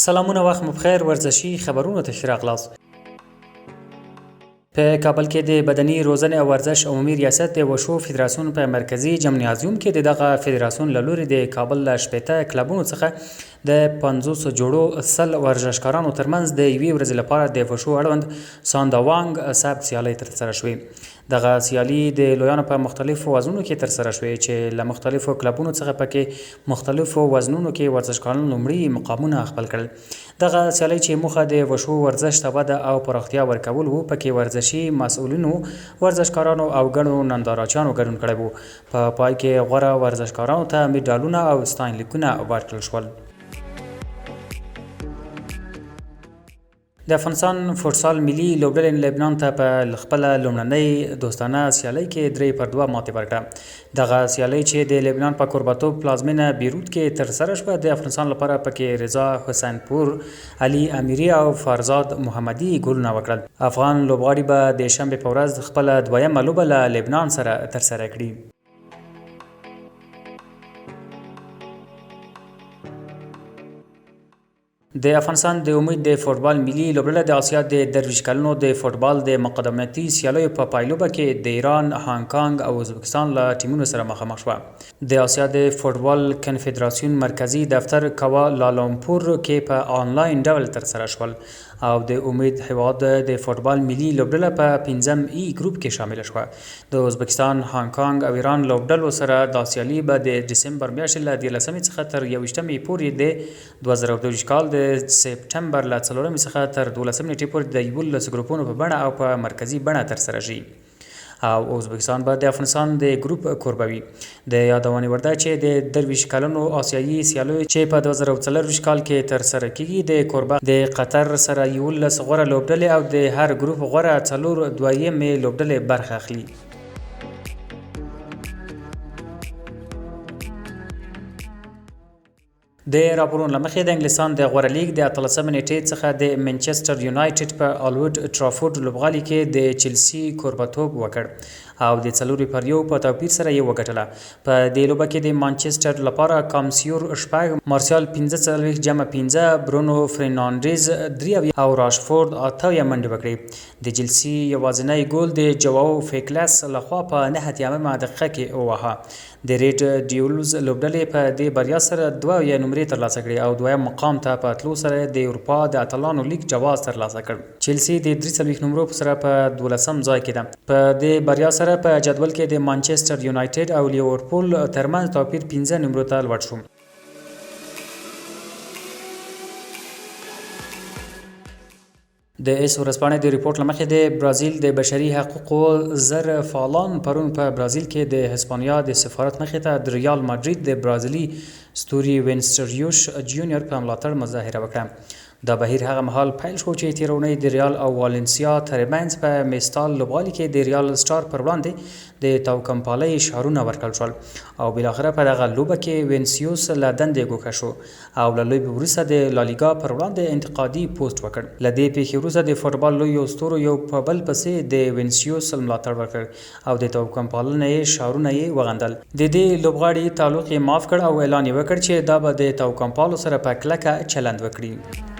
سلامونه وخت مو بخیر ورزشي خبرونو ته ښه راغلاست. په کابل کې د بدني روزنې او ورزش عمومي ریاست د وشو فدراسیون په مرکزی جمنازیوم کې د دغه فدراسیون له لوري د کابل له شپېته کلبونو څخه د 50 جوړو سل ورزشکارانو ترمنځ د یوې ورځې لپاره د وشو اړوند سانداوانګ سبک سیالۍ ترسره شوې. دغه سیالي د لویانو په مختلفو وزنونو کې ترسره شوې چې له مختلفو کلبونو څخه پکې مختلفو وزنونو کې ورزشکاران لومړي مقامونه خپل کړل. دغه سیالۍ چې موخه د وشو ورزش ته وده او پراختیا ورکول وو، پکې ورزشي مسؤلینو، ورزشکارانو او ګڼو ننداراچیانو ګډون کړی وو. په پای کې غوره ورزشکارانو ته میډالونه او ستاینلیکونه ورکړل شول. د افغانستان فوټسال ملي لوبډلې لبنان ته په خپله لومړنۍ دوستانه سیالۍ کې 3-2 ماتې ورکړه. دغه سیالۍ چې د لبنان په کوربتوب پلازمینه بیروت کې ترسره شوه، د افغانستان لپاره پکې رضا حسین پور، علي امیري او فرزاد محمدي ګولونه وکړل. افغان لوبغاړي به د شنبې په ورځ خپله دویمه لوبه له لبنان سره ترسره کړي. د افغانستان د امید د فوټبال ملي لوبډله د اسیا د 23 کلونو د فوټبال د مقدماتي سیالیو په پایلوبه کې د ایران، هانګ کانګ او ازبکستان له ټیمونو سره مخامخ شوه. د اسیا د فوټبال کنفدراسیون مرکزی دفتر کوالالامپور کې په آنلاین ډول ترسره شول او د امید هیواد د فوټبال ملي لوبډله په 5م ای ګروپ کې شامل شوه. د ازبکستان، هانګ کانګ او ایران لوبډلو سره د سیالي به د دسمبر میاشتې له 13 څخه تر 21 پورې د 2022 کال د سپټمبر له 4 څخه تر 12 نیټې پورې د 11 ګروپونو په بڼه او په مرکزی بڼه ترسره شي او ازبکستان به د افغانستان د ګروپ کوربه وي. د یادونې وړ ده چې د 23 کلونو آسیایي سیالیو چې په 2024 کال کې ترسره کیږي، د کوربه د قطر سره 11 غوره لوبډلې او د هر ګروپ غوره 4 دویمې لوبډلې برخه اخلي. د راپورونو له مخې د انګلستان د غوره لیګ د 18 نیټې څخه د منچستر یونایټډ په الوډ ټرافورډ لوبغالي کې د چلسي کوربتوب وکړ او د 4-1 په توپیر سره یې وګټله. په دې لوبه کې د مانچستر لپاره کامسیور 6، مارسیال 45 جمع 5، برونو فرناندز 3 او راشفورد 8 منډې وکړې. د چلسي یوازینی ګول د جواو فیکلس لخوا په 9 دقیقه کې وواهه. د ریډ ډیولز لوبډلې په دې بریا سره 2 نمرې ترلاسه کړې او دویم مقام ته په تلو سره د اروپا د اتلانو لیګ جواز ترلاسه کړ. چلسي د 43 نمرو سره په 12م ځای کې ده. په دې بریا سره په جدول کې د مانچستر یونایټډ او لیورپول ترمنځ توپیر 15 نمرو ته لوړ شو. د اس ورځپاڼې د ریپورت له مخې د برازیل د بشري حقوقو زر فعالان پرون په برازیل کې د هسپانیا د سفارت مخې ته د ریال مادرید د برازیلي ستوري وینسټریوش جونیور په ملاتړ مظاهره وکړه. دا بهیر هغه مهال پیل شو چې تېره اونۍ د ریال او والنسیا ترمنځ په میستال لوبغالي کې د ریال سټار پر وړاندې د توکم پالۍ شعارونه ورکړل شول او بالاخره په دغه لوبه کې وینسیوس له دندې ګوښه شو او له لوبې وروسته د لالیګا پر وړاندې انتقادي پوسټ وکړ. له دې پیښې وروسته د فوټبال لویو ستورو یو په بل پسې د وینسیوس ملاتړ وکړ او د توکم پالنې شعارونه یې وغندل. د دې لوبغاړي تعلق یې معاف کړ او اعلان یې وکړ چې دا به د توکم پالو سره په کلکه چلند وکړي.